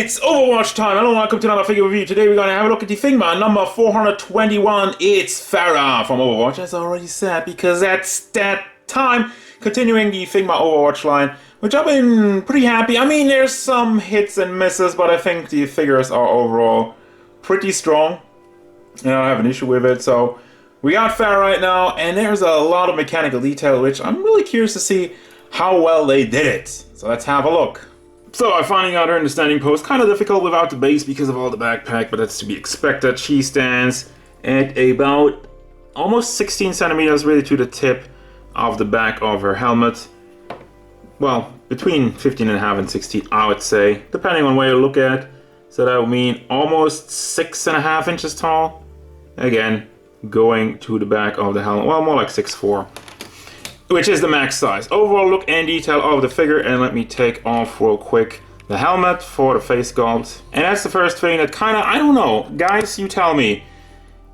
It's Overwatch time. Hello, welcome to another Figma review. Today we're going to have a look at the Figma number 421. It's Pharah from Overwatch, as I already said, because that's that time. Continuing the Figma Overwatch line, which I've been pretty happy. I mean, there's some hits and misses, but I think the figures are overall pretty strong. I don't have an issue with it, so we got Pharah right now, and there's a lot of mechanical detail, which I'm really curious to see how well they did it. So let's have a look. So I finally got her in the standing pose. Kind of difficult without the base because of all the backpack, but that's to be expected. She stands at about almost 16 centimeters really to the tip of the back of her helmet. Well, between 15.5 and 16, I would say, depending on where you look at. So that would mean almost 6.5 inches tall. Again, going to the back of the helmet. Well, more like 6'4", which is the max size. Overall look and detail of the figure, and let me take off real quick the helmet for the face sculpt. And that's the first thing that kind of, I don't know, guys, you tell me.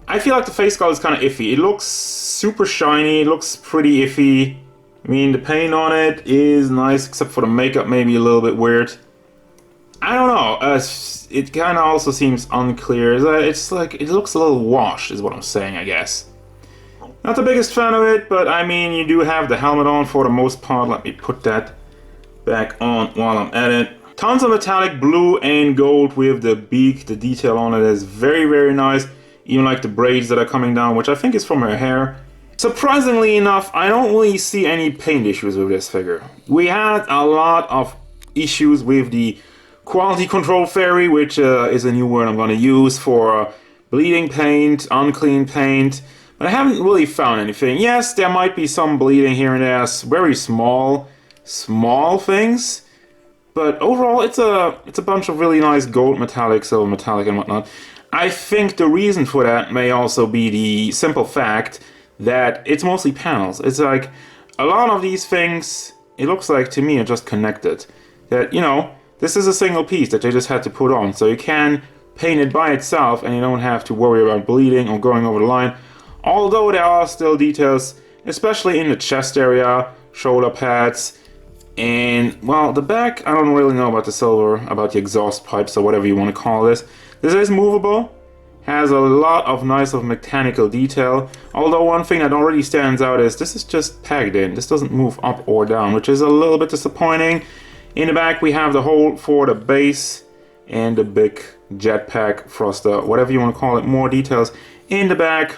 I feel like the face sculpt is kind of iffy. It looks super shiny, it looks pretty iffy. I mean, the paint on it is nice, except for the makeup maybe a little bit weird. I don't know, it kind of also seems unclear. It's like, it looks a little washed, is what I'm saying, I guess. Not the biggest fan of it, but I mean, you do have the helmet on for the most part. Let me put that back on while I'm at it. Tons of metallic blue and gold with the beak. The detail on it is very, very nice. Even like the braids that are coming down, which I think is from her hair. Surprisingly enough, I don't really see any paint issues with this figure. We had a lot of issues with the quality control fairy, which is a new word I'm going to use for bleeding paint, unclean paint. But I haven't really found anything. Yes, there might be some bleeding here and there, very small things. But overall, it's a bunch of really nice gold metallic, silver metallic, and whatnot. I think the reason for that may also be the simple fact that it's mostly panels. It's like a lot of these things, it looks like to me, are just connected. That, you know, this is a single piece that they just had to put on. So you can paint it by itself and you don't have to worry about bleeding or going over the line. Although there are still details, especially in the chest area, shoulder pads, and, well, the back, I don't really know about the silver, about the exhaust pipes or whatever you want to call this. This is movable, has a lot of nice mechanical detail, although one thing that already stands out is this is just pegged in. This doesn't move up or down, which is a little bit disappointing. In the back we have the hole for the base and the big jetpack thruster, whatever you want to call it. More details in the back.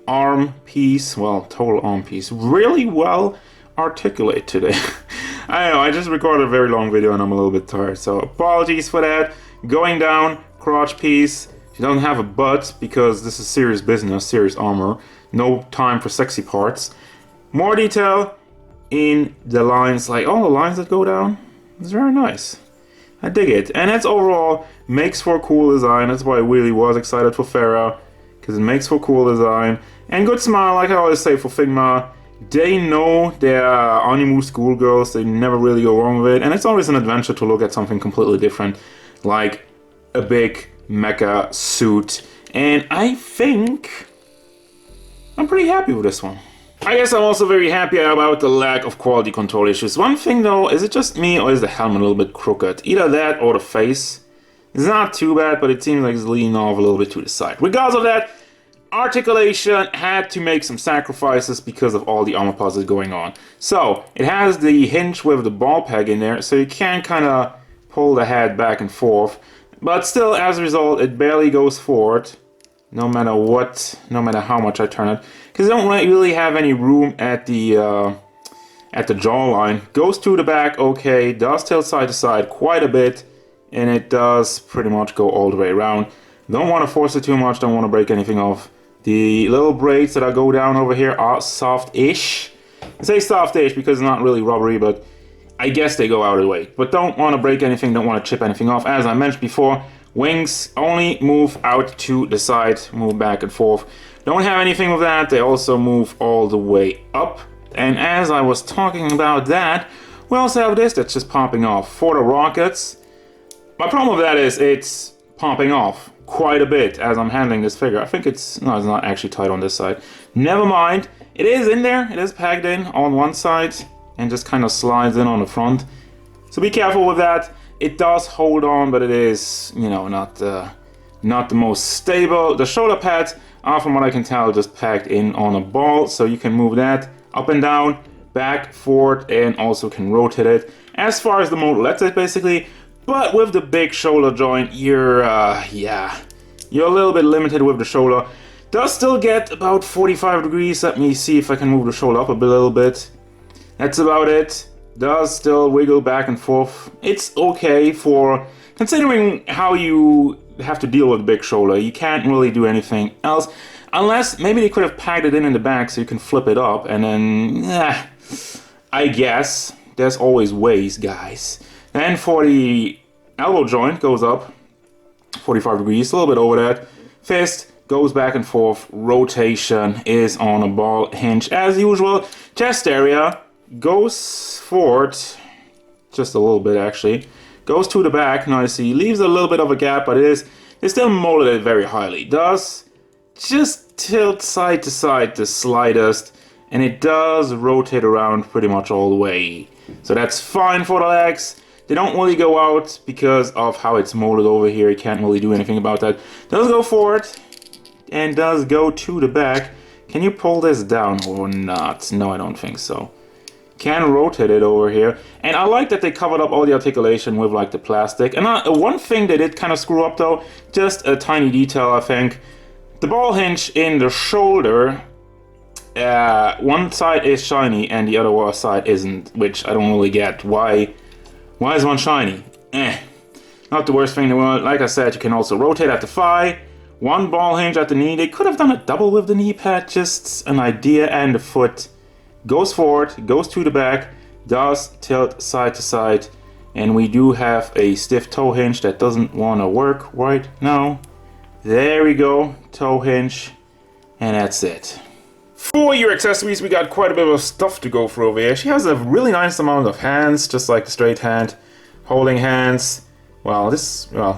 Arm piece, well, total arm piece, really well articulate today. I know, I just recorded a very long video and I'm a little bit tired, so apologies for that. Going down, crotch piece. She doesn't have a butt because this is serious business, serious armor. No time for sexy parts. More detail in the lines, like all the lines that go down. It's very nice. I dig it. And that's overall makes for a cool design. That's why I really was excited for Pharah, because it makes for a cool design. And good smile, like I always say for Figma. They know they're Animu schoolgirls, they never really go wrong with it. And it's always an adventure to look at something completely different, like a big mecha suit. And I think I'm pretty happy with this one. I guess I'm also very happy about the lack of quality control issues. One thing though, is it just me or is the helmet a little bit crooked? Either that or the face. It's not too bad, but it seems like it's leaning off a little bit to the side. Regardless of that, articulation had to make some sacrifices because of all the armor puzzles going on. So, it has the hinge with the ball peg in there, so you can kind of pull the head back and forth. But still, as a result, it barely goes forward, no matter what, no matter how much I turn it. Because I don't really have any room at the jawline. Goes to the back, okay, does tilt side to side quite a bit, and it does pretty much go all the way around. Don't want to force it too much, don't want to break anything off. The little braids that go down over here are soft-ish. I say soft-ish because it's not really rubbery, but I guess they go out of the way. But don't want to break anything, don't want to chip anything off. As I mentioned before, wings only move out to the side, move back and forth. Don't have anything with that, they also move all the way up. And as I was talking about that, we also have this that's just popping off. For the rockets, my problem with that is it's popping off quite a bit as I'm handling this figure. I think it's not actually tight on this side. Never mind, it is in there, it is pegged in on one side and just kind of slides in on the front. So be careful with that. It does hold on, but it is, you know, not the most stable. The shoulder pads are, from what I can tell, just packed in on a ball, so you can move that up and down, back, forward, and also can rotate it. As far as the motor, that's it basically. But with the big shoulder joint, you're a little bit limited with the shoulder. Does still get about 45 degrees. Let me see if I can move the shoulder up a little bit. That's about it. Does still wiggle back and forth. It's okay for considering how you have to deal with the big shoulder. You can't really do anything else. Unless maybe they could have packed it in the back so you can flip it up and then, I guess. There's always ways, guys. And for the elbow joint, goes up 45 degrees, a little bit over that. Fist goes back and forth. Rotation is on a ball hinge as usual. Chest area goes forward, just a little bit actually. Goes to the back nicely. Leaves a little bit of a gap, but it's still molded very highly. Does just tilt side to side the slightest, and it does rotate around pretty much all the way. So that's fine for the legs. They don't really go out because of how it's molded over here. You can't really do anything about that. Does go forward and does go to the back. Can you pull this down or not? No, I don't think so. Can rotate it over here. And I like that they covered up all the articulation with like the plastic. And one thing they did kind of screw up though, just a tiny detail I think. The ball hinge in the shoulder, one side is shiny and the other side isn't, which I don't really get. Why is one shiny? Not the worst thing in the world. Like I said, you can also rotate at the thigh. One ball hinge at the knee. They could have done a double with the knee pad, just an idea. And the foot goes forward, goes to the back, does tilt side to side. And we do have a stiff toe hinge that doesn't want to work right now. There we go, toe hinge. And that's it. For your accessories, we got quite a bit of stuff to go through over here. She has a really nice amount of hands, just like the straight hand. Holding hands. Well,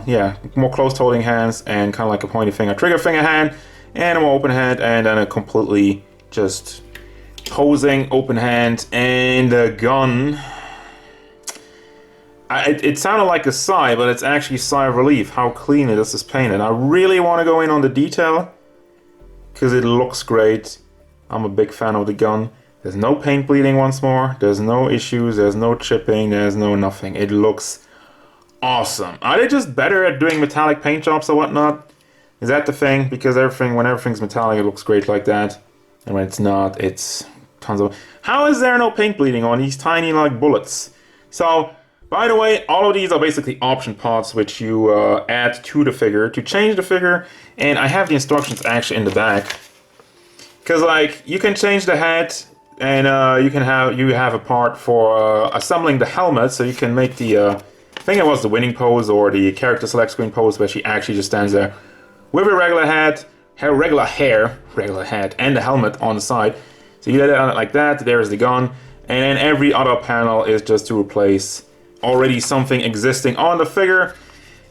yeah, more closed holding hands and kind of like a pointy finger, trigger finger hand, and a more open hand, and then a completely just posing open hand, and a gun. It sounded like a sigh, but it's actually sigh of relief how clean this is painted. I really want to go in on the detail because it looks great. I'm a big fan of the gun. There's no paint bleeding once more. There's no issues. There's no chipping. There's no nothing. It looks awesome. Are they just better at doing metallic paint jobs or whatnot? Is that the thing? Because when everything's metallic, it looks great like that. And when it's not, it's tons of... How is there no paint bleeding on these tiny like bullets? So, by the way, all of these are basically option parts which you add to the figure to change the figure. And I have the instructions actually in the back. Because like you can change the head, and you have a part for assembling the helmet, so you can make the I think it was the winning pose or the character select screen pose where she actually just stands there with a regular head, regular head, and the helmet on the side. So you let it on it like that. There is the gun, and then every other panel is just to replace already something existing on the figure.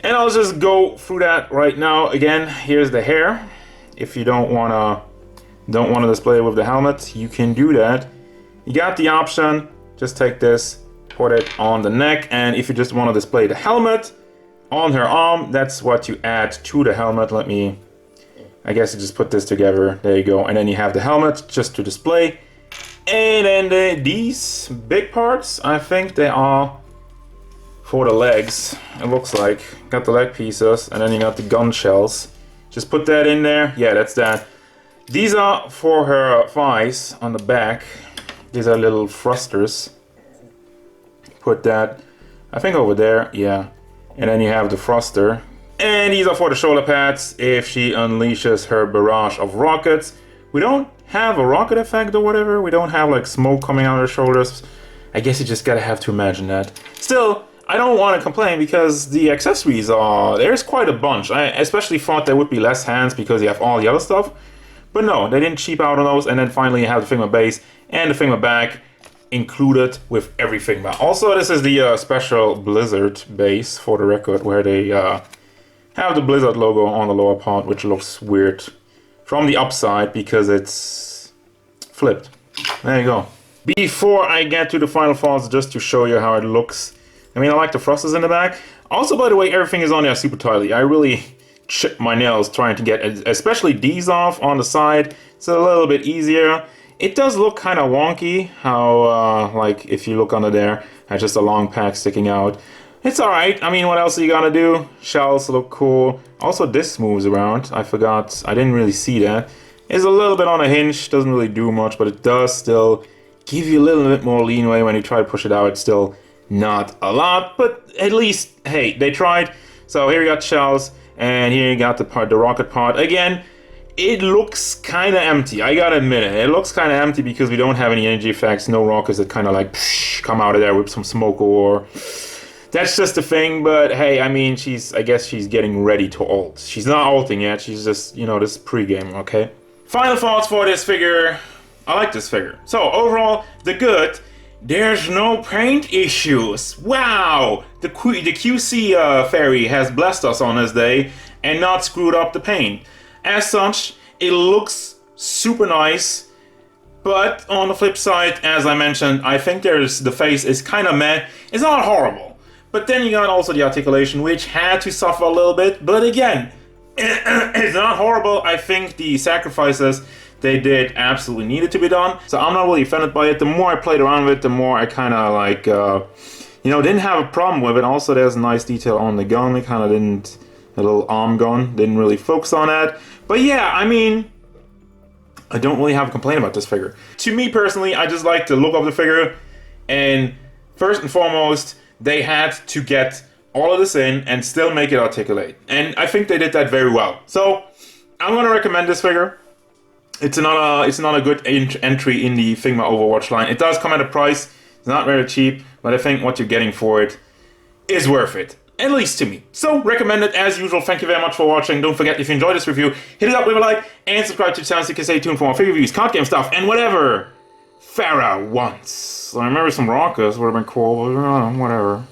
And I'll just go through that right now. Again, here's the hair. If you don't wanna display it with the helmet, you can do that. You got the option, just take this, put it on the neck, and if you just want to display the helmet on her arm, that's what you add to the helmet. I guess you just put this together, there you go, and then you have the helmet just to display. And then these big parts, I think they are for the legs, it looks like. Got the leg pieces, and then you got the gun shells. Just put that in there, yeah, that's that. These are for her thighs on the back. These are little thrusters. Put that, I think over there, yeah. And then you have the thruster. And these are for the shoulder pads if she unleashes her barrage of rockets. We don't have a rocket effect or whatever. We don't have like smoke coming out of her shoulders. I guess you just gotta have to imagine that. Still, I don't want to complain because the accessories there's quite a bunch. I especially thought there would be less hands because you have all the other stuff. But no, they didn't cheap out on those. And then finally you have the Figma base and the Figma back included with every Figma. Also, this is the special Blizzard base, for the record, where they have the Blizzard logo on the lower part, which looks weird from the upside because it's flipped. There you go. Before I get to the final thoughts, just to show you how it looks I mean, I like the thrusters in the back. Also, by the way, everything is on there super tightly. I really chip my nails trying to get, especially these off on the side. It's a little bit easier. It does look kind of wonky how, like, if you look under there, has just a long pack sticking out. It's alright. I mean, what else are you gonna do? Shells look cool. Also, this moves around. I forgot. I didn't really see that. It's a little bit on a hinge. Doesn't really do much, but it does still give you a little bit more leeway when you try to push it out. It's still not a lot, but at least, hey, they tried. So here you got shells, and here you got the rocket pod. Again, it looks kind of empty. I gotta admit it. It looks kind of empty because we don't have any energy effects. No rockets that kind of like come out of there with some smoke or... That's just the thing, but hey, I mean, I guess she's getting ready to ult. She's not ulting yet. She's just, you know, this pre-game, okay? Final thoughts for this figure. I like this figure. So overall, the good. There's no paint issues. Wow! The QC fairy has blessed us on this day and not screwed up the paint. As such, it looks super nice. But on the flip side, as I mentioned, I think the face is kind of meh. It's not horrible. But then you got also the articulation, which had to suffer a little bit. But again, it's not horrible. I think the sacrifices they did absolutely needed to be done. So I'm not really offended by it. The more I played around with it, the more I kind of like, you know, didn't have a problem with it. Also, there's a nice detail on the gun. They kind of didn't, a little arm gun, didn't really focus on that. But yeah, I mean, I don't really have a complaint about this figure. To me personally, I just like the look of the figure. And first and foremost, they had to get all of this in and still make it articulate. And I think they did that very well. So I'm going to recommend this figure. It's not a good entry in the Figma Overwatch line. It does come at a price. It's not very cheap, but I think what you're getting for it is worth it. At least to me. So, recommend it as usual. Thank you very much for watching. Don't forget, if you enjoyed this review, hit it up with a like and subscribe to the channel so you can stay tuned for more figure reviews, card game stuff, and whatever Pharah wants. I remember some rockets would have been cool, but whatever.